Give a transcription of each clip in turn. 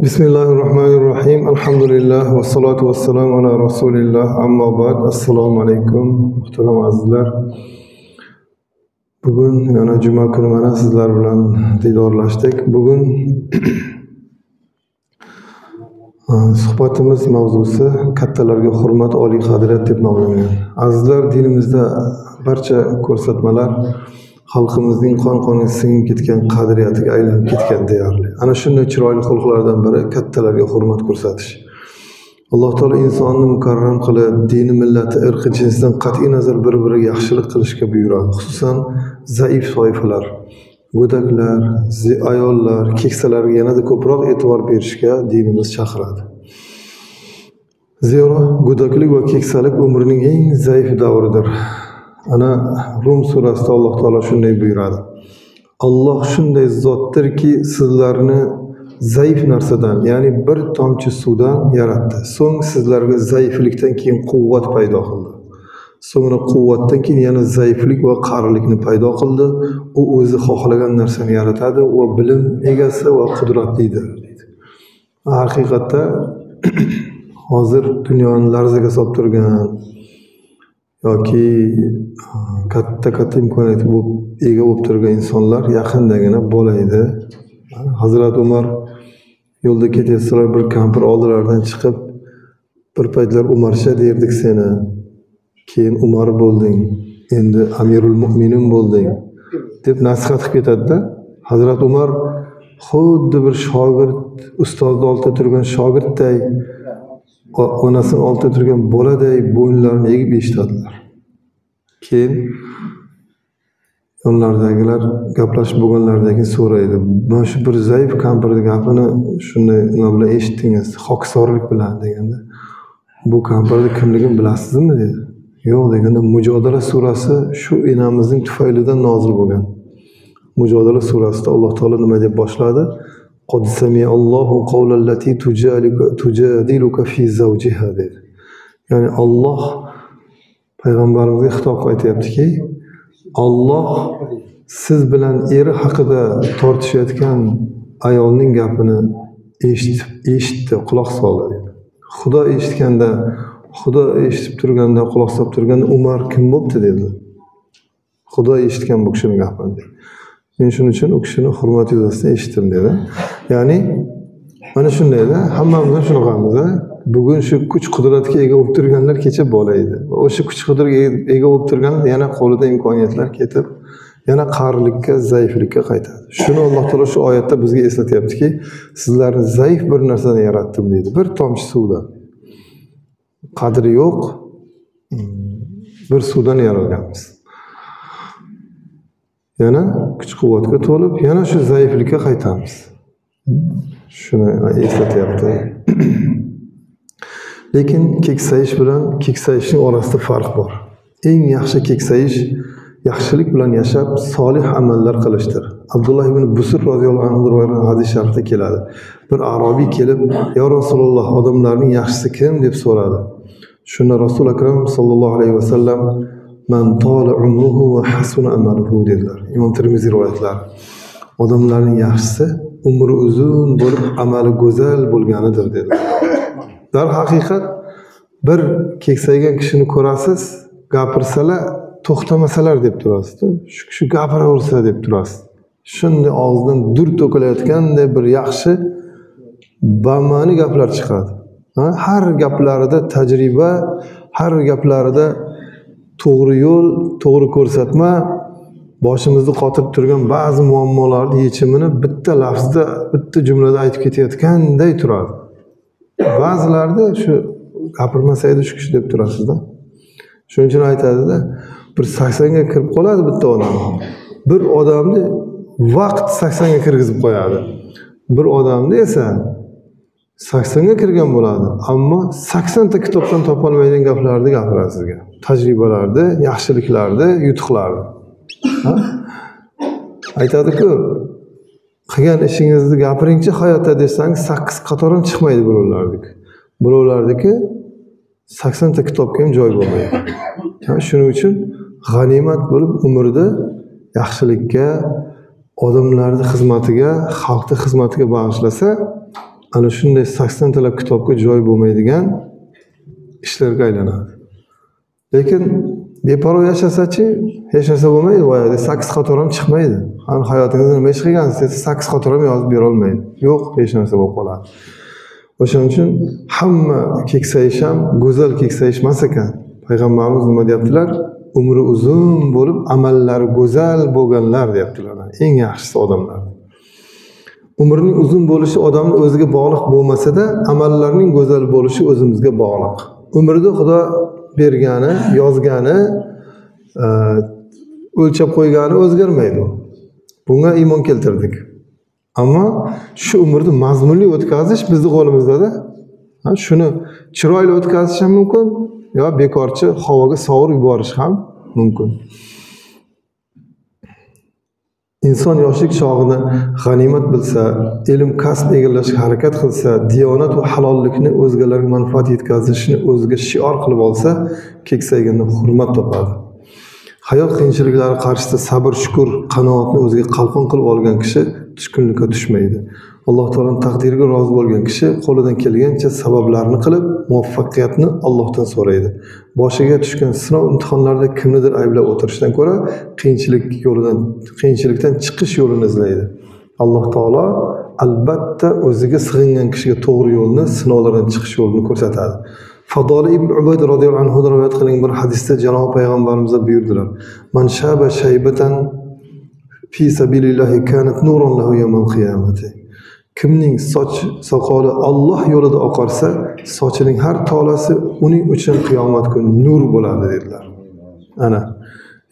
Bismillahirrahmanirrahim. Alhamdulillah va salatu vassalamu ala rasulillah. Amma ba'd. Assalomu alaykum muhtaram azizlar. Bugun yana juma kuni mana sizlar bilan diydorlashdik. Bugun suhbatimiz mavzusi kattalarga hurmat, oliy qadriyat deb nomlangan. Azizlar, dinimizda barcha ko'rsatmalar xalqimizning qon-qoniga singib ketgan qadriyatiga aylanib ketgan deyarli. Ana shunday chiroyli xulqlardan biri kattalarga hurmat ko'rsatish. Alloh taolo insonni mukarram qilib, dini, millati, irqi, jinsidan qat'iy nazar bir-biriga yaxshilik qilishga buyuradi. Xususan zaif toifalar, go'daklar, ayollar, keksalarga yanada ko'proq e'tibor berishga dinimiz chaqiradi. Zero go'daklik va keksalik umrining eng zaif davridir. Ana Rum surasida Alloh taolo shunday buyuradi. Alloh shunday zotdirki, sizlarni zaif narsadan, ya'ni bir tomchi suvdan yaratdi. So'ng sizlarga zaiflikdan keyin quvvat paydo qildi. So'ngra quvvatdan keyin yana zaiflik va qarilikni paydo qildi. U o'zi xohlagan narsani yaratadi va bilim egasi va qudratlidir deydi. Haqiqatda hozir dunyoni larzaga solib turgan yoki katta imkoniyati ega bo'lib turgan insonlar yaqindagina bola edi. Hazrat Umar yo'lda ketayotsalar bir kampir oldilaridan chiqib, bir paytlar Umarsha derdik seni, keyin Umar bo'lding, endi Amirul Mu'minin bo'lding deb nasihat qilib ketadi-da. Hazrat Umar xuddi bir shogird, ustozni oldida turgan shogirdday, onasini oldida turgan boladay bo'ynlarini egib eshitadilar. Keyin yonlaridagilar gaplashib bo'lganlaridan keyin so'raydi. "Mana shu bir zaif kampirning gapini shunday nima bilan eshitdingiz? Xokisorlik bilan" deganda, "Bu kampirning kimligini bilasizmi?" dedi. "Yo'q" deganda, Mujodala surasi shu enamizning tufaylidan nozil bo'lgan. Mujodala surasida Alloh taolo nima deb boshladi? "Qad sami'allohu qawlallati tujadiluka fi zawjiha" dedi. Ya'ni Alloh payg'ambarimizga xitob aytayaptiki, Alloh siz bilan eri haqida tortishayotgan ayolning gapini eshitdi, quloq soldi dedi. Xudo eshitganda, Xudo eshitib turganda, quloq solib turganda Umar kim bo'pti dedi. Xudo eshitgan bu kishining gapini dedi. Men shuning uchun u kishini hurmat yuzasidan eshitdim dedi. Ya'ni mana shundayda, hammamiz ham shunaqamiz. Bugun shu kuch qudratga ega bo'lib turganlar kecha bola edi. O'sha kuch qudratga ega bo'lib turganlar yana qo'lida imkoniyatlar ketib, yana qarilikka, zaiflikka qaytadi. Shuni Alloh taolo shu oyatda bizga eslatyaptiki, sizlarni zaif bir narsadan yaratdim deydi. Bir tomchi suvdan. Qadri yo'q bir suvdan yaralganmiz. Yana kuch-quvvatga to'lib, yana shu zaiflikka qaytamiz. Shuni eslatyapti. Lekin keksayish bilan keksayishning orasida farq bor. Eng yaxshi keksayish yaxshilik bilan yashab, solih amallar qilishdir. Abdullah ibn Busr roziyallohu anhu rivoyat hadis sharifida keladi. Bir arobiy kelib, "Ya Rasululloh, odamlarning yaxshisi kim?" deb so'radi. Shunda Rasul akram sallallohu alayhi vasallam "Man tola umruhu va hasuna amaluhu" dedilar. Imom Tirmiziy rivoyatlari. Odamlarning yaxshisi umri uzun bo'lib, amali go'zal bo'lganidir dedilar. Dar haqiqat bir keksaygan kishini ko'rasiz, gapirsalar, to'xtamasalar deb turasiz. Shu gapiraversa deb turasiz. Shunday og'zidan dur to'kilayotganda bir yaxshi bamani gaplar chiqadi. Har gaplarida tajriba, har gaplarida to'g'ri yo'l, to'g'ri ko'rsatma, boshimizni qotirib turgan ba'zi muammolarning yechimini bitta lafzda, bitta jumlada aytib ketayotganday turadi. Ba'zilarda shu gapirmasaydi shu kishi deb turasizda. Shuning uchun aytadi-da, bir 80 ga kirib qoladi bitta odam. Bir odamni vaqt 80 ga kirgizib qo'yadi. Bir odamni esa 80 ga kirgan bo'ladi, ammo 80 ta kitobdan topolmaydigan gaplarni gapiradi sizga. Tajribalarni, yaxshiliklarni, yutuqlarni. Aytadi-ku, qilgan ishingizni gapiringchi hayotda desangiz 8 qator ham chiqmaydi birovlardiki 80 ta kitobga ham joy bo'lmaydi. Shuning uchun g'animat bo'lib umrda yaxshilikka, odamlarning xizmatiga, xalqning xizmatiga bag'ishlasa, ana shunday 80 talab kitobga joy bo'lmaydigan ishlarga aylanadi. Lekin beparvo yashasachi, hech narsa bo'lmaydi. Boyagi 8 qator ham chiqmaydi. Ham hayotingizda nima ish qilgansiz desa 8 qator ham yozib bera olmaydi. Yo'q, hech narsa bo'lib qoladi. O'shaning uchun hamma keksayish ham go'zal keksayish emas ekan. Payg'ambarimiz nima deyaptilar? Umri uzun bo'lib, amallari go'zal bo'lganlar deyaptilar. Eng yaxshisi odamlar. Umrining uzun bo'lishi odamning o'ziga bog'liq bo'lmasa-da, amallarining go'zal bo'lishi o'zimizga bog'liq. Umrida Xudo bergani, yozgani, o'lchab qo'ygani o'zgarmaydi. Bunga iymon keltirdik. Ammo shu umrni mazmunli o'tkazish bizning qo'limizda-da. Shuni chiroyli o'tkazish ham mumkin, yo bekorchi havoga sovurib yuborish ham mumkin. Inson yoshlik chog'ini g'animat bilsa, ilm kasb egallashga harakat qilsa, diyonat va halollikni o'zgalarga manfaat yetkazishni o'ziga shior qilib olsa, keksayganda hurmat topadi. Hayot qiyinchiliklari qarshisida sabr, shukr, qanoatni o'ziga qalqon qilib olgan kishi tushkunlikka tushmaydi. Alloh taoloning taqdiriga rozi bo'lgan kishi qo'lidan kelgancha sabablarni qilib, muvaffaqiyatni Allohdan so'raydi. Boshiga tushgan sinov imtihonlarda kimnidir ayblab o'tirishdan ko'ra, qiyinchilikdan chiqish yo'lini izlaydi. Alloh taolo albatta o'ziga sig'ingan kishiga to'g'ri yo'lni, sinovlardan chiqish yo'lini ko'rsatadi. Fadoli ibn Ubayd radhiyallohu anhu rivoyat qilingan bir hadisda Janob payg'ambarimiz buyurdilar: "Man shaba shaybatan fi sabilillahi kanat nuron lahu yawmal qiyamati." Kimning soch soqoli Alloh yo'lida oqarsa, sochining har tolasi uning uchun qiyomat kuni nur bo'ladi dedilar. Ana,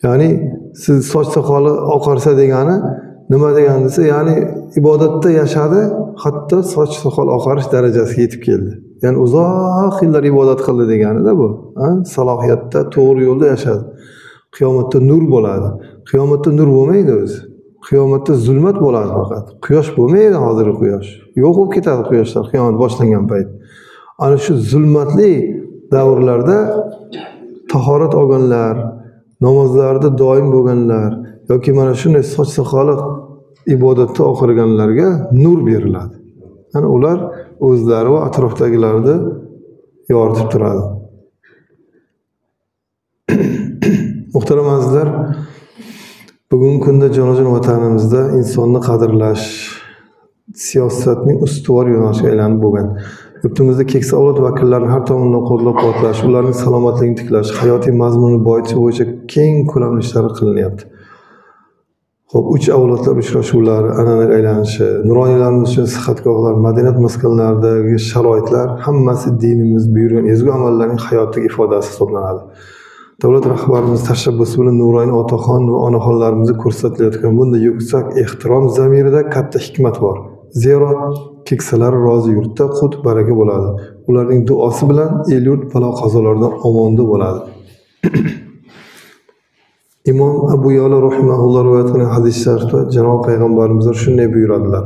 ya'ni siz soch soqoli oqarsa degani nima degani desa, ya'ni ibodatda yashadi, hatto soch soqol oqarish darajasiga yetib keldi. Ya'ni uzoq yillar ibodat qildi degani-da bu. Salohiyatda, to'g'ri yo'lda yashadi. Qiyomatda nur bo'ladi. Qiyomatda nur bo'lmaydi o'zi. Qiyomatda zulmat bo'ladi faqat. Quyosh bo'lmaydi hozirgi quyosh. Yo'q bo'lib ketadi quyoshlar qiyomat boshlangan payt. Ana shu zulmatli davrlarda tahorat olganlar, namozlarda doim bo'lganlar yoki mana shunday soch soqoli ibodatda oqirganlarga nur beriladi. Ya'ni ular o'zlari va atrofdagilarni yoritib turadi. Muhtaram azizlar, bugungi kunda jonajon vatanimizda insonni qadrlash siyosatning ustuvor yo'nalishiga aylanib bo'lgan. Yurtimizda keksa avlod vakillarini har tomondan qo'llab-quvvatlash, ularning salomatligini tiklash, hayotiy mazmunni boyitish bo'yicha keng ko'lamli ishlar qilinyapti. Xo'p, uch avlodlar uchrashuvlari, an'anaga aylanishi, nuroniylarimiz uchun sihatgohlar, madaniyat maskanlaridagi sharoitlar hammasi dinimiz buyurgan ezgu amallarning hayotiy ifodasi hisoblanadi. Davlat rahbarimiz tashabbusi bilan nuroniy otaxon va onaxonlarimizni ko'rsatilayotgan bunday yuksak ehtirom zamirida katta hikmat bor. Zero keksalar rozi yurtda qut baraka bo'ladi. Ularning duosi bilan el yurt balo qazolardan omonda bo'ladi. Imom Abu Ya'la rahimahulloh rivoyat qilgan hadis sharifda Janob payg'ambarimiz shunday buyuradilar: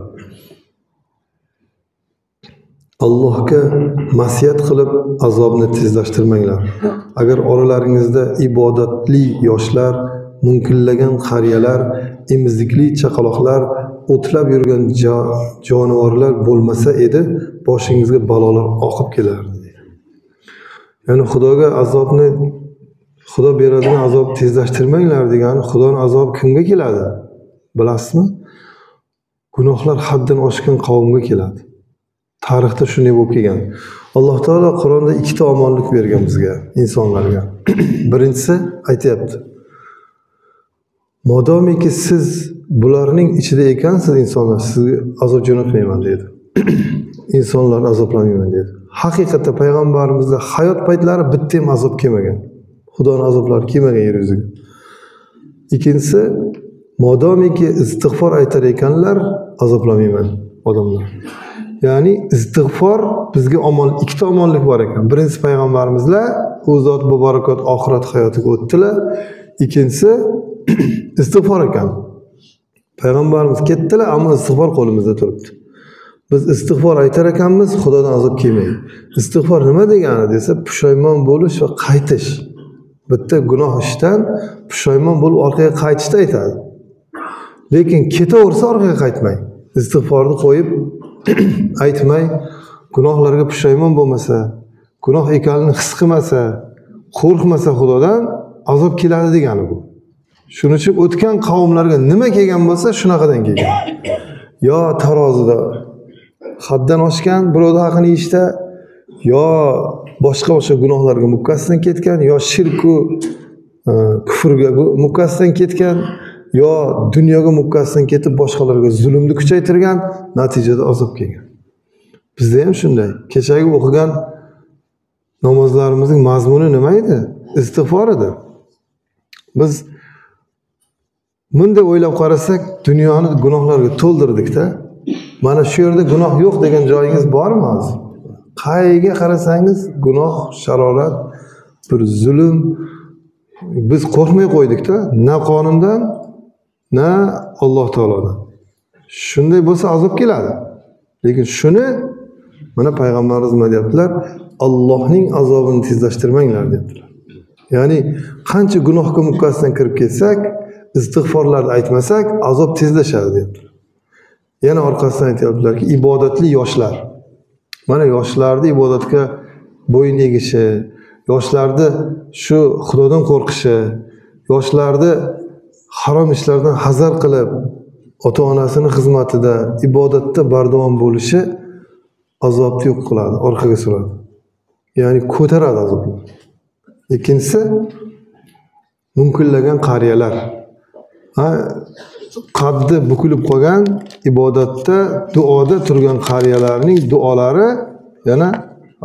Allohga masiyat qilib azobni tezlashtirmanglar. Agar oralaringizda ibodatli yoshlar, munkillagan qariyalar, emizikli chaqaloqlar, o'tlab yurgan jonivorlar bo'lmasa edi, boshingizga balolar oqib kelardi. Ya'ni Xudoga azobni, Xudo beradigan azob tezlashtirmanglar degani, Xudoning azobi kimga keladi? Bilasizmi? Gunohlar haddan oshgan qavmga keladi. Tarixda shunday bo'lib kelgan. Alloh taolo Qur'onda ikkita omonlik bergan bizga, insonlarga. Birinchisi aytayapti: Modomiki siz bularning ichida ekansiz insonlar, sizga azob jo'natmayman dedi. İnsanlar azoblanmayman dedi. Haqiqatda payg'ambarimizda hayot paytlari bitta ham azob kelmagan. Xudoning azoblari kelmagan yer yuziga. Ikkinchisi, modomiki istig'for aytar ekanlar, azoblanmayman odamlar. Ya'ni istig'for bizga ikkita omonlik bor ekan. Birinchisi payg'ambarimizlar u zot bu barakot oxirat hayotiga o'tdilar. Ikkinchisi istig'for ekan. Payg'ambarimiz ketdilar, ammo istig'for qo'limizda turibdi. Biz istig'for aytar ekanmiz, Xudodan azob kelmaydi. Istig'for nima degani desa, pushaymon bo'lish va qaytish. Bitta gunoh ishdan pushaymon bo'lib orqaga qaytishni aytadi. Lekin ketaversa orqaga qaytmang. Istig'forni qo'yib aytmay, gunohlarga pushaymon bo'lmasa, gunoh ekanini his qilmasa, qo'rqmasa Xudodan azob keladi degani bu. Shuning uchun o'tgan qavmlarga nima kelgan bo'lsa, shunaqadan kelgan. Yo tarozida haddan oshgan, birovning haqini yeyishda, yo boshqa gunohlarga mukkasidan ketgan, yo shirku kufrga mukkasidan ketgan, yo dunyoga mukkasidan ketib boshqalarga zulmni kuchaytirgan, natijada azob kelgan. Bizda ham shunday. Kechagi o'qigan namozlarimizning mazmuni nima edi? Istig'for edi. Biz bunday o'ylab qarasak, dunyoni gunohlarga to'ldirdik-da. Mana shu yerda gunoh yo'q degan joyingiz bormi hozir? Qayga qarasangiz gunoh, sharorat, bir zulm. Biz qo'rqmay qo'ydik-da, na qonundan, na Alloh taolodan. Shunday bo'lsa azob keladi. Lekin shuni mana payg'ambarimiz nima deyaptilar? Allohning azobini tezlashtirmanglar deyaptilar. Ya'ni qancha gunohga mukkasidan kirib ketsak, istig'forlarni aytmasak, azob tezlashadi deyaptilar. Yana orqasidan aytyaptilarki, ibodatli yoshlar. Mana yoshlarni ibodatga bo'yin egishi, yoshlarni shu Xudodan qo'rqishi, yoshlarni harom ishlardan hazar qilib, ota-onasining xizmatida, ibodatda bardavom bo'lishi azobni yo'q qiladi, orqaga suradi. Ya'ni ko'taradi azobni. Ikkinchisi mumkinlagan qariyalar. Qaddi bukilib qolgan, ibodatda, duoda turgan qariyalarning duolari yana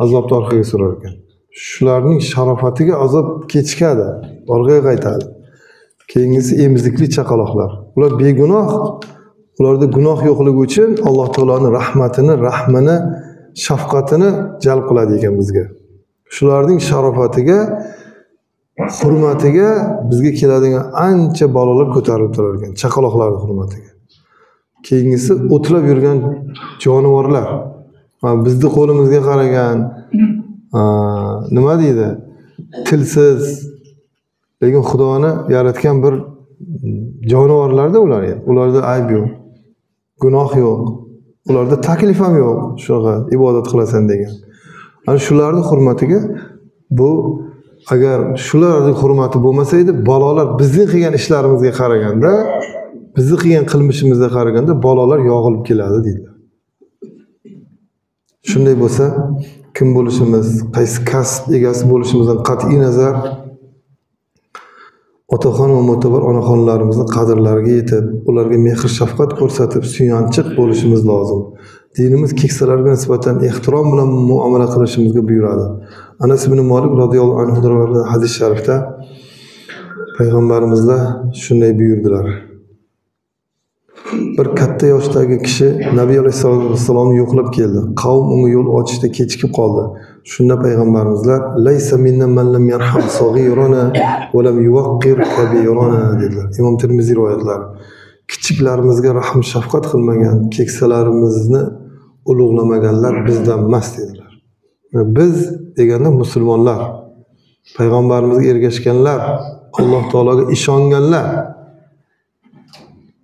azobni orqaga surar ekan. Shularning sharofatiga azob kechikadi, orqaga qaytadi. Keyingisi emizikli chaqaloqlar. Ular begunoh, ularda gunoh yo'qligi uchun Alloh taoloning rahmatini, rahmini, shafqatini jalb qiladi ekan bizga. Shularning sharofatiga, hurmatiga bizga keladigan ancha balolar ko'tarilib turar ekan, chaqaloqlarning hurmatiga. Keyingisi o'tlab yurgan jonivorlar. Bizni qo'limizga qaragan, nima deydi? Tilsiz, lekin Xudoni yaratgan bir jonivorlarda ular. Ularda ayb yo'q, gunoh yo'q, ularda taklif ham yo'q, shunaqa ibodat qilasan degan. Ana shularning hurmatiga bu agar shularning hurmati bo'lmasa edi, balolar bizning qilgan ishlarimizga qaraganda, bizning qilgan qilmishimizga qaraganda balolar yog'ilib keladi deydilar. Shunday bo'lsa, kim bo'lishimiz, qaysi kasb egasi bo'lishimizdan qat'iy nazar otaxon va mo'tabar onaxonlarimizning qadrlariga yetib, ularga mehr shafqat ko'rsatib, suyanchiq bo'lishimiz lozim. Dinimiz keksalarga nisbatan ehtirom bilan muomala qilishimizga buyuradi. Anas ibn Malik radhiyallohu anhu hadis sharifda payg'ambarimizlar shunday buyurdilar. Bir katta yoshdagi kishi Nabiy alayhisolomni yo'qlab keldi. Qavm unga yo'l ochishda kechikib qoldi. Shunda payg'ambarimizlar laysa minna man lam yarham saghirana va lam yuwaqqir kabirana dedilar. Imom Tirmiziy rivoyatlari. Kichiklarimizga rahm shafqat qilmagan, keksalarimizni ulug'lamaganlar bizdan emas dedilar. Biz deganda musulmonlar, payg'ambarimizga ergashganlar, Alloh taologa ishonganlar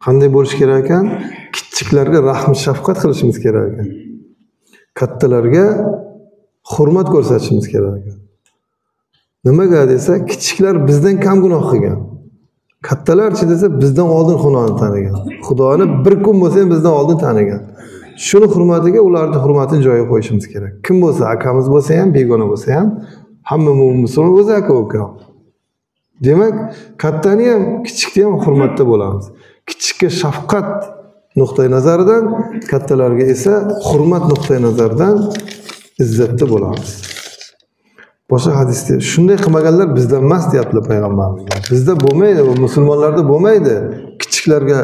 qanday bo'lish kerak ekan? Kichiklarga rahm shafqat qilishimiz kerak ekan. Kattalarga hurmat ko'rsatishimiz kerak ekan. Nimaga desa, kichiklar bizdan kam gunoh qilgan. Kattalarchi desa, bizdan oldin Xudoni tanigan. Xudoni bir kun bo'lsa ham bizdan oldin tanigan. Shuni hurmatiga ularning hurmatini joyiga qo'yishimiz kerak. Kim bo'lsa, akamiz bo'lsa ham, begona bo'lsa ham, hamma musulmon o'zi aka-uka. Demak, kattani ham, kichikni ham hurmatda bo'lamiz. Kichikka shafqat nuqtai nazaridan, kattalarga esa hurmat nuqtai nazaridan izzatda bo'lamiz. Boshqa hadisda shunday qilmaganlar bizdan emas deyaptilar payg'ambarimiz. Bizda bo'lmaydi, bu musulmonlarda bo'lmaydi. Kichiklarga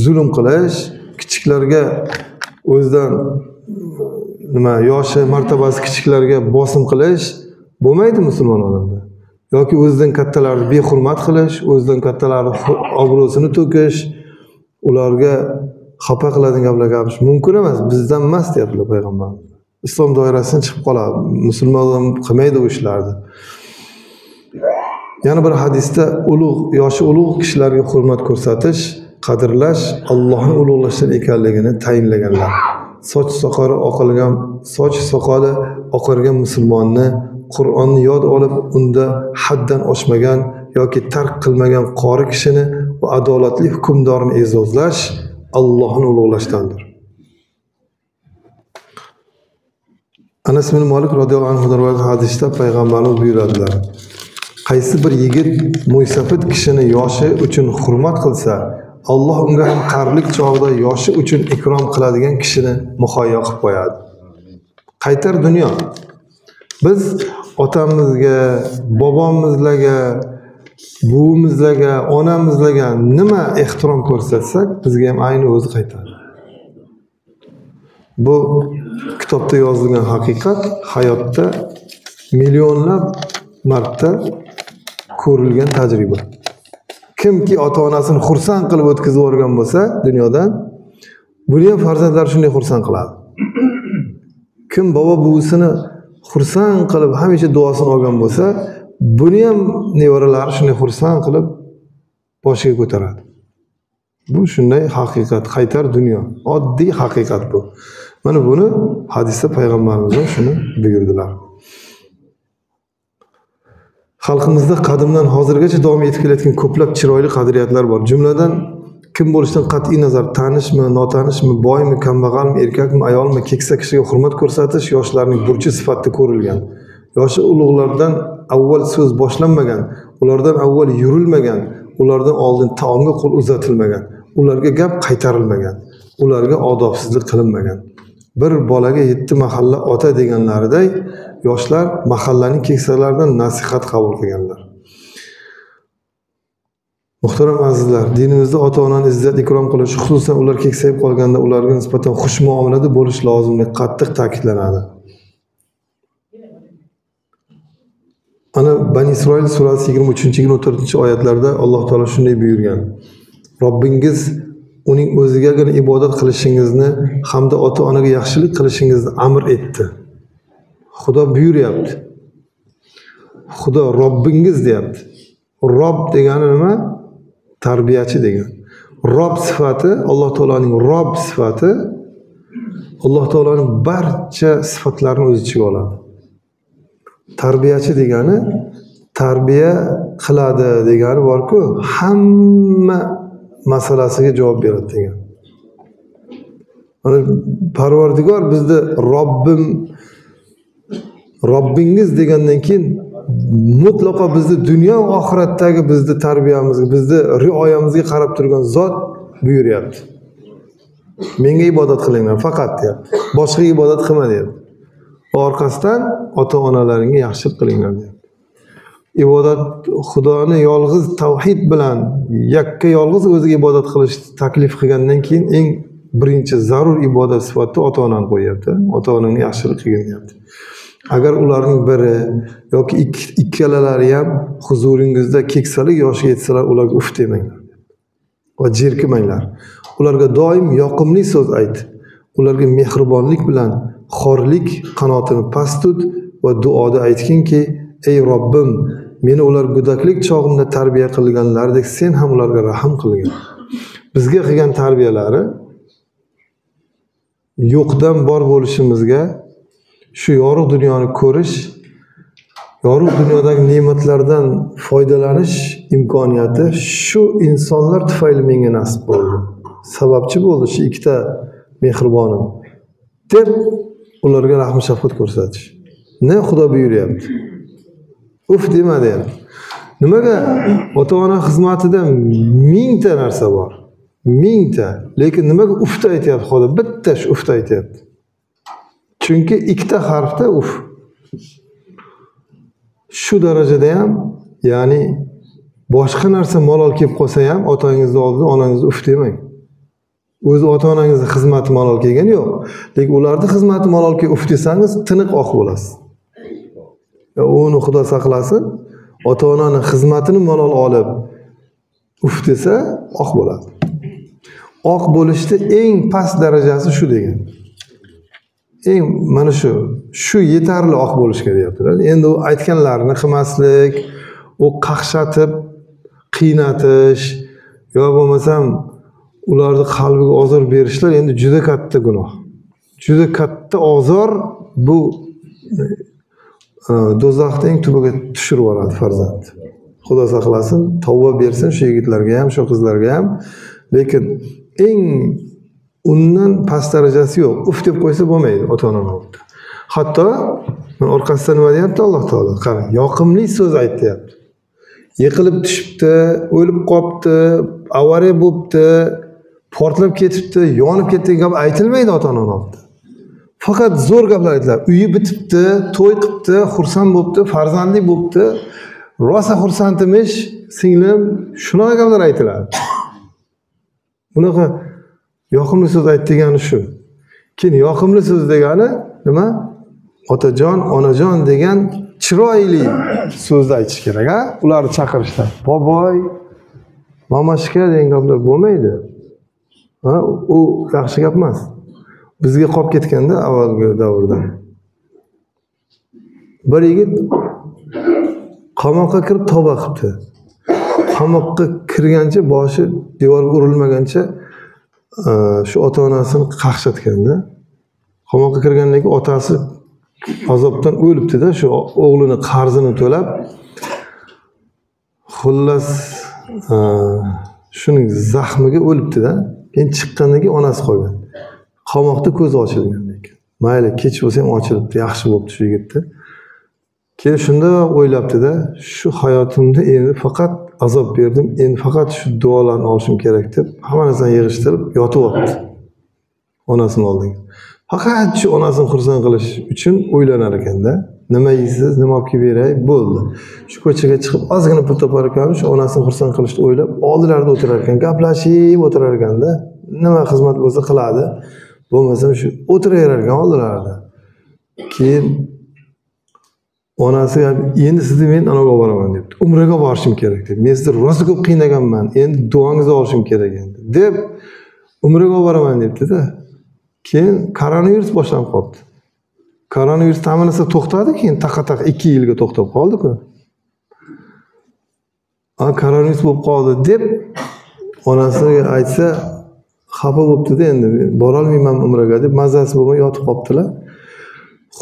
zulm qilish, kichiklarga o'zidan yoshi, martabasi kichiklarga bosim qilish bo'lmaydi musulmon odamda. Yoki o'zidan kattalarni behurmat qilish, o'zidan kattalarning obro'sini to'kish, ularga xafa qiladigan gaplar gapirish mumkin emas, bizdan emas deyaptilar payg'ambarimiz. Islom doirasidan chiqib qoladi. Musulmon odam qilmaydi bu ishlarni. Yana bir hadisda yoshi ulug' kishilarga hurmat ko'rsatish, qadrlash Allohning ulug'lashdan ekanligini tayinlaganlar. soch soqoli oqargan musulmonni, Qur'onni yod olib, unda haddan oshmagan yoki tark qilmagan qori kishini va adolatli hukmdorni e'zozlash Allohni ulug'lashdandir. Anas bin Malik radhiyallohu anhu rivoyat hadisda payg'ambarimiz buyuradilar: qaysi bir yigit mo'ysafid kishini yoshi uchun hurmat qilsa, Alloh unga ham qarlik chog'ida yoshi uchun ikrom qiladigan kishini muhayyo qilib qo'yadi. Qaytar dunyo. Biz otamizga, bobomizlarga, buvimizlarga, onamizlarga nima ehtirom ko'rsatsak, bizga ham ayni o'zi qaytadi. Bu kitobda yozilgan haqiqat, hayotda millionlab marta ko'rilgan tajriba. Kimki ota-onasini xursand qilib o'tkazib yuborgan bo'lsa dunyodan, buni ham farzandlar shunday xursand qiladi. Kim bobo buvisini xursand qilib hamisha duosini olgan bo'lsa, buni ham nevaralari shunday xursand qilib boshiga ko'taradi. Bu shunday haqiqat, qaytar dunyo. Oddiy haqiqat bu. Mana buni hadisda payg'ambarimiz ham shuni buyurdilar. Xalqimizda qadimdan hozirgacha davom etib kelayotgan ko'plab chiroyli qadriyatlar bor. Jumladan kim bo'lishidan qat'iy nazar, tanishmi, notanishmi, boymi, kambag'almi, erkakmi, ayolmi, keksa kishiga hurmat ko'rsatish yoshlarning burchi sifatida ko'rilgan. Yoshi ulug'lardan avval so'z boshlanmagan, ulardan avval yurilmagan, ulardan oldin taomga qo'l uzatilmagan, ularga gap qaytarilmagan, ularga odobsizlik qilinmagan. Bir bolaga 7 mahalla ota deganlariday yoshlar mahallaning keksalaridan nasihat qabul qilganlar. Muhtaram azizlar, dinimizda ota-onani izzat ikrom qilish, xususan ular keksayib qolganda ularga nisbatan xush muomalada bo'lish lozimligi qattiq ta'kidlanadi. Ana Bani Isroil surasi 23-24-oyatlarda Alloh taolo shunday buyurgan: Robbingiz uning o'zigagina ibodat qilishingizni hamda ota-onaga yaxshilik qilishingizni amr etdi. Xudo buyuryapti. Xudo Robbingiz deyapti. Robb degani nima? Tarbiyachi degan. Robb sifati, Alloh taoloning Robb sifati Alloh taoloning barcha sifatlarini o'z ichiga oladi. Tarbiyachi degani tarbiya qiladi degani bor-ku, hamma masalasiga javob beradi degan. Mana Parvardigor bizda Robbingiz degandan keyin mutlaqo bizni dunyo va oxiratdagi bizni tarbiyamizga, bizni rioyamizga qarab turgan zot buyuryapti. Menga ibodat qilinglar faqat deyapti. Boshqa ibodat qilma deyapti. Orqasidan ota-onalaringga yaxshilik qilinglar deyapti. Ibodat Xudoni yolg'iz tavhid bilan yakka yolg'iz o'ziga ibodat qilish taklif qilgandan keyin eng birinchi zarur ibodat sifatida ota-onani qo'yapti. Ota-onangga yaxshilik qilgin deyapti. Agar ularning biri yoki ikkalalari ham huzuringizda keksalik yoshiga yetsalar, ularga uf demanglar va jerkimanglar. Ularga doim yoqimli so'z ayt. Ularga mehribonlik bilan xorlik qanotini past tut va duoda aytginki: ey Robbim, meni ular go'daklik chog'imda tarbiya qilganlaridek sen ham ularga rahim qilgin. Bizga qilgan tarbiyalari yo'qdan bor bo'lishimizga, shu yorug' dunyoni ko'rish, yorug' dunyodagi ne'matlardan foydalanish imkoniyati shu insonlar tufayli menga nasib bo'ldi. Sababchi bo'ldi shu ikkita mehribonim deb ularga rahm shafqat ko'rsatish. Ne Xudo buyuryapti. Uf dema deyapti. Nimaga? Ota-ona xizmatida mingta narsa bor. Mingta. Lekin nimaga ufta aytyapti Xudo? Bitta shu ufta aytyapti. Chunki ikkita harfda uf. Shu darajada ham, ya'ni boshqa narsa malol kelib qolsa ham otangizni oldida onangizni uf demang. O'zi ota-onangizni xizmati malol kelgani yo'q. Lekin ularning xizmati malol kelib uf desangiz tiniq oq bo'lasiz. Uni Xudo saqlasin, ota-onaning xizmatini malol olib uf desa oq bo'ladi. Oq bo'lishda eng past darajasi shu degan. Eng mana shu yetarli oq bo'lishga deyaptilar. Endi u aytganlarini qilmaslik, u qaqshatib, qiynatish yo bo'lmasam ularni qalbiga ozor berishlar endi juda katta gunoh. juda katta ozor bu do'zaxning tubiga tushirib yuboradi farzand. Xudo saqlasin, tavba bersin shu yigitlarga ham, shu qizlarga ham. Lekin eng undan past darajasi yo'q. Uf deb qo'ysa bo'lmaydi ota-onani oldida. Hatto men orqasidan nima deyapti Alloh taolo? Qarang, yoqimli so'z aytayapti. Yiqilib tushibdi, o'lib qolibdi, avariya bo'libdi, portlab ketibdi, yonib ketdi degan gap aytilmaydi ota-onaning oldida. Faqat zo'r gaplar aytiladi. Uyi bitibdi, to'y qilibdi, xursand bo'libdi, farzandli bo'libdi. Rosa xursand emish, singlim, shunaqa gaplar aytiladi. Bunaqa yoqimli so'z ayt degani shu. Keyin yoqimli so'z degani nima? Otajon, onajon degan chiroyli so'zni aytish kerak, ha? Ularni chaqirishda. Boboy, mamashka degan gaplar bo'lmaydi. Ha, u yaxshi gap emas. Bizga qolib ketganda avvalgi davrda. Bir yigit qamoqqa kirib tavba qilibdi. Qamoqqa kirgancha boshi devorga urilmagancha shu ota-onasini qaqshatganda, qamoqqa kirgandan keyin otasi azobdan o'libdi-da, shu o'g'lini qarzini to'lab. Xullas shuning zahmiga o'libdi-da. Keyin chiqqandan keyin onasi qolgan. Qamoqda ko'zi ochilgan lekin. Mayli, kech bo'lsa ham ochilibdi, yaxshi bo'libdi shu yigitda. Keyin shunda o'ylabdi-da, shu hayotimda endi faqat azob berdim, endi faqat shu duolarni olishim kerak deb hamma narsani yig'ishtirib yotib oldi. Onasining oldiga. Faqat shu onasini xursand qilish uchun o'ylanar ekanda. Nima yeysiz, nima olib kelib beray, bo'ldi. Shu ko'chaga chiqib ozgina pul topar ekan, shu onasini xursand qilishni o'ylab, oldilarida o'tirar ekan, gaplashib o'tirar ekanda. Nima xizmat bo'lsa qiladi. Bo'lmasam shu o'tiraverar ekan oldilarida. Keyin onasi endi sizni men anaga olib boraman debdi. Umraga borishim kerak deb. Men sizni rosa ko'p qiynaganman. Endi duongizni olishim kerak endi deb umraga olib boraman debdi-da. Keyin koronavirus boshlanib qoldi. Koronavirus ta'minlasa to'xtadi, keyin taqa-taq 2 yilga to'xtab qoldi-ku. Koronavirus bo'lib qoldi deb onasiga aytsa xafa bo'libdi-da, endi bora olmayman umraga deb mazasi bo'lmay yotib qolibdilar.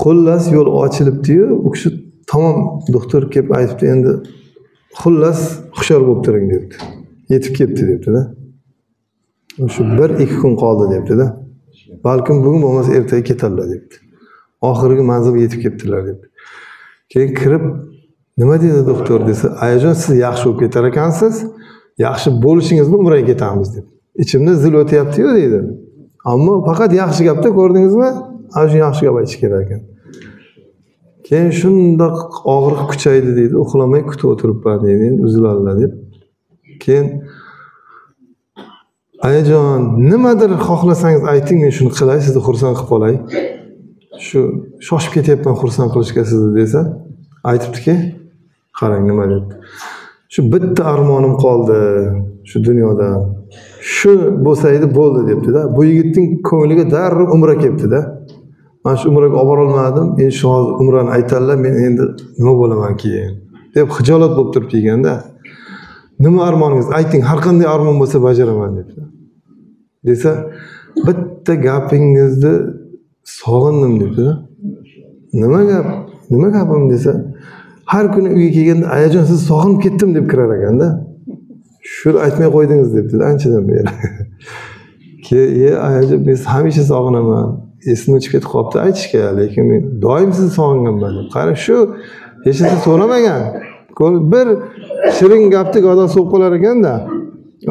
Xullas yo'l ochilibdi-yu, u kishi tamom doktor kelib aytibdi, endi xullas hushyor bo'lib turing debdi. Yetib kelibdi debdi-da. Shu 1-2 kun qoldi debdi-da. Balkim bugun bo'lmasa ertaga ketadilar debdi. Oxirgi manzilga yetib kelibdilar debdi. Keyin kirib nima dedi doktor desa, "Ayajon, siz yaxshi bo'lib ketar ekansiz. Yaxshi bo'lishingizni umraga ketamiz" deb. Ichimda zil o'tyapti-yu deydi. Ammo faqat yaxshi gapda ko'rdingizmi? Ana shu yaxshi gap aytish kerak ekan. Keyin shundoq og'riq kuchaydi deydi, uxlamay kutib o'tiribman deydi, endi uziladilar deb. Keyin "Ayajon, nimadir xohlasangiz ayting, men shuni qilay, sizni xursand qilib qolay. Shu shoshib ketyapman xursand qilishga sizni" desa, aytibdiki, qarang nima debdi. "Shu bitta armonim qoldi shu dunyoda. Shu bo'lsa edi bo'ldi" debdi-da. Bu yigitning ko'ngliga darrov umra kelibdi-da. "Men shu umraga olib bora olmadim, endi shu hozir umrani aytadilar, men endi nima bo'laman keyin" deb xijolat bo'lib turib kelganda, "Nima armoningiz? Ayting, har qanday armon bo'lsa bajaraman" debdi. Desa, "Bitta gapingizni sog'indim" debdi-da. "Nima gap? Nima gapim?" desa, "Har kuni uyga kelganda, ayajon sizni sog'inib ketdim" deb kirar ekanda. "Shuni aytmay qo'ydingiz" debdi-da anchadan beri. Keyin ayajon, "Men hamisha sog'inaman. Esimdan chiqib ketib qolibdi aytishga, lekin men doim sizni sog'inganman" deb. Qarang, shu hech narsa so'ramagan. Bir shirin gapni odam so'p qolar ekanda.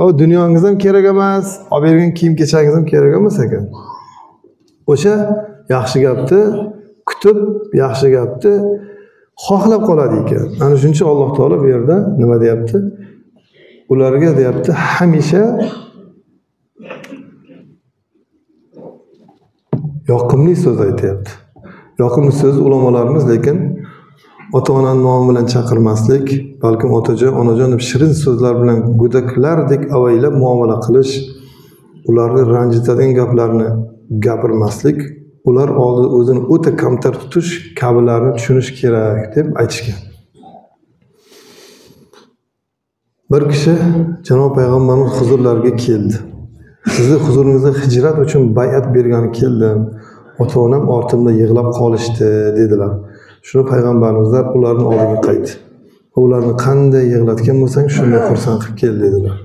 O dunyongiz ham kerak emas, olib bergan kiyim-kechangiz ham kerak emas ekan. O'sha yaxshi gapni kutib, yaxshi gapni xohlab qoladi ekan. Ana shuncha Alloh taolo bu yerda nima deyapti? Ularga deyapti, hamisha yoqimli so'z aytayapti. Yoqimli so'z ulamolarimiz lekin ota-onani nomi bilan chaqirmaslik, balkim otajon, onajon deb shirin so'zlar bilan go'daklardek avaylab muomala qilish, ularni ranjitadigan gaplarni gapirmaslik, ular oldida o'zini o'ta kamtar tutish kabilarni tushunish kerak deb aytishgan. Bir kishi Janob payg'ambarning huzurlariga keldi. "Sizni huzuringizda hijrat uchun bay'at bergani keldim. ota-onam ortimda yig'lab qolishdi dedilar. Shuni payg'ambarimizlar ularning oldiga qaytdi. Ularni qanday yig'latgan bo'lsang, shunday xursand qilib kel dedilar.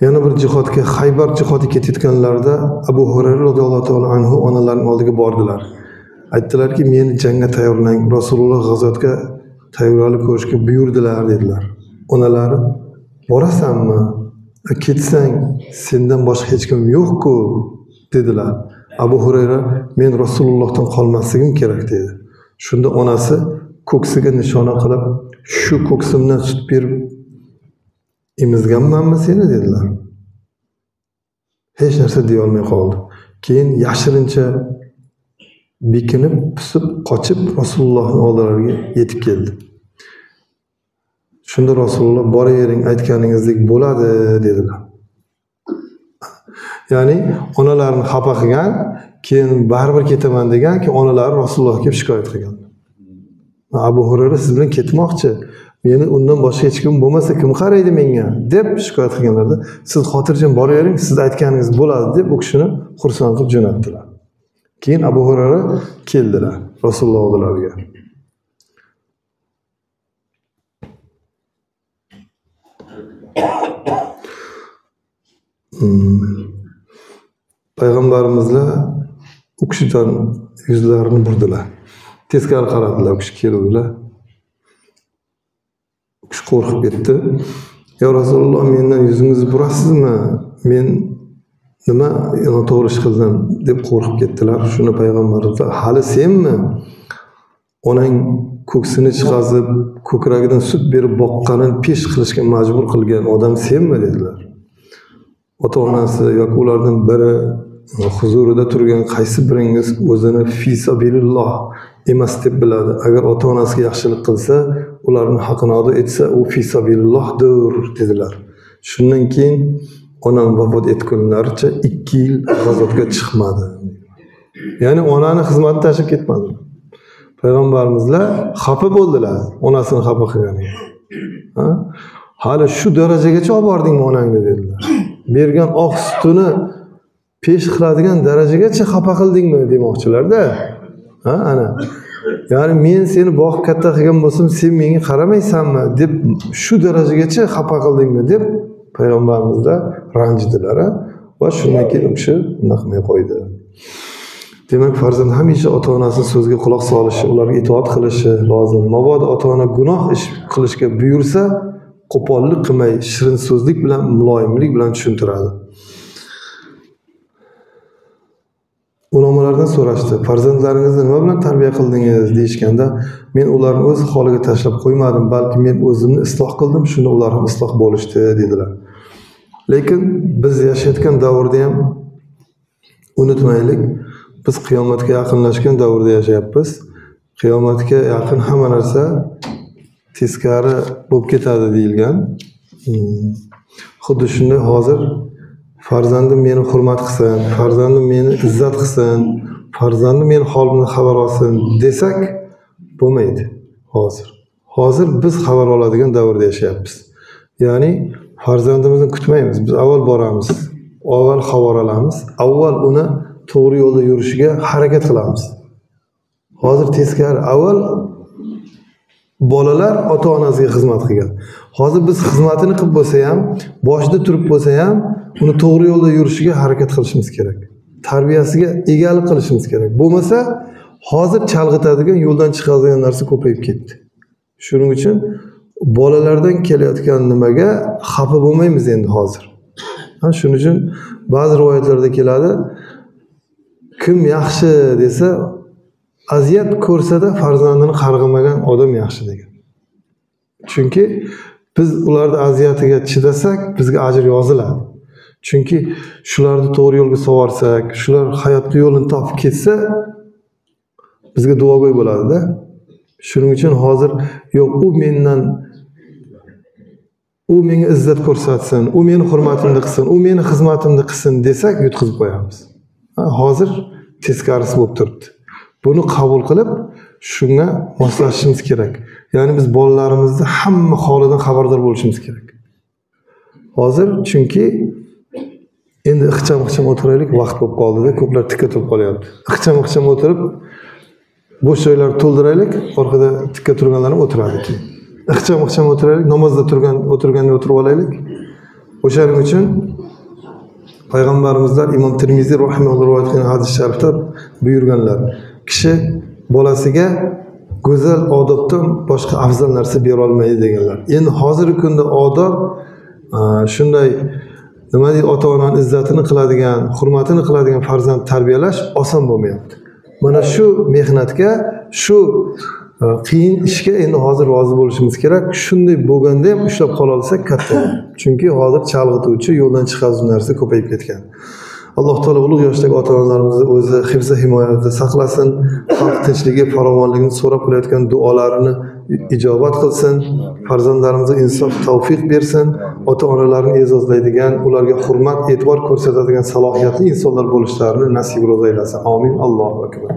Yana bir jihodga, Xaybar jihodiga ketayotganlarida Abu Hurayra radhiyallohu ta'ala anhu onalarining oldiga bordilar. Aytdilarki, meni jangga tayyorlang, Rasululloh g'azotga tayyorgarlik ko'rishga buyurdilar dedilar. Onalari, borasanmi? Ketsang, sendan boshqa hech kim yo'q-ku dedilar. Abu Hurayra, men Rasulullohdan qolmasligim kerak dedi. Shunda onasi ko'ksiga nishona qilib, shu ko'ksimdan sut berib emizganmanmi seni dedilar. Hech narsa deya olmay qoldi. Keyin yashirincha bekinib, pisib, qochib Rasulullohning oldilariga yetib keldi. Shunda Rasululloh, boravering, aytganingizdek bo'ladi dedilar. Ya'ni onalarini xafa qilgan, keyin baribir ketaman degan, keyin onalari Rasulullohga kelib shikoyat qilgan. Abu Hurayra siz bilan ketmoqchi. Meni undan boshqa hech kim bo'lmasa kim qaraydi menga deb shikoyat qilganlarda, siz xotirjam boravering, siz aytganingiz bo'ladi deb u kishini xursand qilib jo'natdilar. Keyin Abu Hurayra keldilar Rasululloh oldilariga. Payg'ambarimizlar u kishidan yuzlarini burdilar. Teskari qaradilar, u kishi keldilar. U kishi qo'rqib ketdi. Ya Rasululloh, mendan yuzingizni burasizmi? Men nima noto'g'ri ish qildim deb qo'rqib ketdilar. Shuni payg'ambarimiz, hali senmi? Onang ko'ksini chiqazib, ko'kragidan sut berib boqqanini pesh qilishga majbur qilgan odam senmi dedilar. Ota-onasi yoki ulardan biri huzurida turgan qaysi biringiz o'zini fi sabililloh emas deb biladi. Agar ota-onasiga yaxshilik qilsa, ularning haqqini ado etsa, u fi sabilillohdir dedilar. Shundan keyin onam vafot etgunlaricha 2 yil g'azotga chiqmadi. Ya'ni onani xizmatini tashlab ketmadi. Payg'ambarimizlar xafa bo'ldilar onasini xafa qilganiga. Hali shu darajagacha olib bordingmi onangni dedilar. Bergan oq sutini pesh qiladigan darajagacha xafa qildingmi demoqchilarda. Ana. Ya'ni men seni boqib katta qilgan bo'lsam, sen menga qaramaysanmi deb shu darajagacha xafa qildingmi deb payg'ambarimizlar ranjidilar va shundan keyin u kishi naqmay qo'ydi. Demak, farzand hamisha ota-onasining so'ziga quloq solishi, ularga itoat qilishi lozim. Mabodo ota-ona gunoh ish qilishga buyursa, qo'pollik qilmay, shirin so'zlik bilan, muloyimlik bilan tushuntiradi. Ulamolardan so'rashdi, farzandlaringizni nima bilan tarbiya qildingiz deyishganda, men ularni o'z holiga tashlab qo'ymadim, balki men o'zimni isloh qildim, shunda ular ham isloh bo'lishdi dedilar. Lekin biz yashayotgan davrda ham unutmaylik, biz qiyomatga yaqinlashgan davrda yashayapmiz. Qiyomatga yaqin hamma narsa teskari bo'lib ketadi deyilgan. Xuddi shunday hozir farzandim meni hurmat qilsin, farzandim meni izzat qilsin, farzandim meni holimdan xabar olsin desak bo'lmaydi hozir. Hozir biz xabar oladigan davrda yashayapmiz. Ya'ni farzandimizni kutmaymiz, biz avval boramiz, avval xabar olamiz, avval uni to'g'ri yo'lda yurishiga harakat qilamiz. Hozir teskari, avval bolalar ota-onasiga xizmat qilgan. Hozir biz xizmatini qilib bo'lsa ham, boshida turib bo'lsa ham, uni to'g'ri yo'lda yurishiga harakat qilishimiz kerak. Tarbiyasiga egalik qilishimiz kerak. Bo'lmasa, hozir chalg'itadigan, yo'ldan chiqadigan narsa ko'payib ketdi. Shuning uchun bolalardan kelayotgan nimaga xafa bo'lmaymiz endi hozir. Shuning uchun ba'zi rivoyatlarda keladi, kim yaxshi desa, aziyat ko'rsada farzandini qarg'amagan odam yaxshi degan. Chunki biz ularni aziyatiga chidasak, bizga ajr yoziladi. Chunki shularni to'g'ri yo'lga sovarsak, shular hayotda yo'lini topib ketsa, bizga duogo'y bo'ladi-da. Shuning uchun hozir yo'q, u menga izzat ko'rsatsin, u meni hurmatimni qilsin, u meni xizmatimni qilsin desak, yutqizib qo'yamiz. Hozir teskarisi bo'lib turibdi. Buni qabul qilib, shunga moslashishimiz kerak. Ya'ni biz bolalarimizni hamma holidan xabardor bo'lishimiz kerak. Hozir chunki endi ixcham o'tiraylik vaqt bo'lib qoldida, ko'plar tikka turib qolyapti. Ixcham o'tirib bo'sh joylarni to'ldiraylik, orqada tikka turganlar ham o'tiradi keyin. Ixcham o'tiraylik, namozda o'tirganda o'tirib olaylik. O'shaning uchun payg'ambarimizlar Imom Termiziy rahimahulloh rivoyat qilgan hadis sharifda buyurganlar. Kishi bolasiga go'zal odobdan boshqa afzal narsa bera olmaydi deganlar. Endi hozirgi kunda odob shunday nima deydi, ota-onaning izzatini qiladigan, hurmatini qiladigan farzand tarbiyalash oson bo'lmayapti. Mana shu mehnatga, shu qiyin ishga endi hozir rozi bo'lishimiz kerak. Shunday bo'lganda ham ushlab qola olsak katta. Chunki hozir chalg'ituvchi, yo'ldan chiqaruvchi narsa ko'payib ketgan. Alloh taolo ulug' yoshdagi ota-onalarimizni o'zi hifz himoyasida saqlasin, xalq tinchligi, farovonligini so'rab qilayotgan duolarini ijobat qilsin, farzandlarimizga insof, tavfiq bersin, ota-onalarni e'zozlaydigan, ularga hurmat, e'tibor ko'rsatadigan salohiyatli insonlar bo'lishlarini nasib aylasin. Amin. Allohu akbar.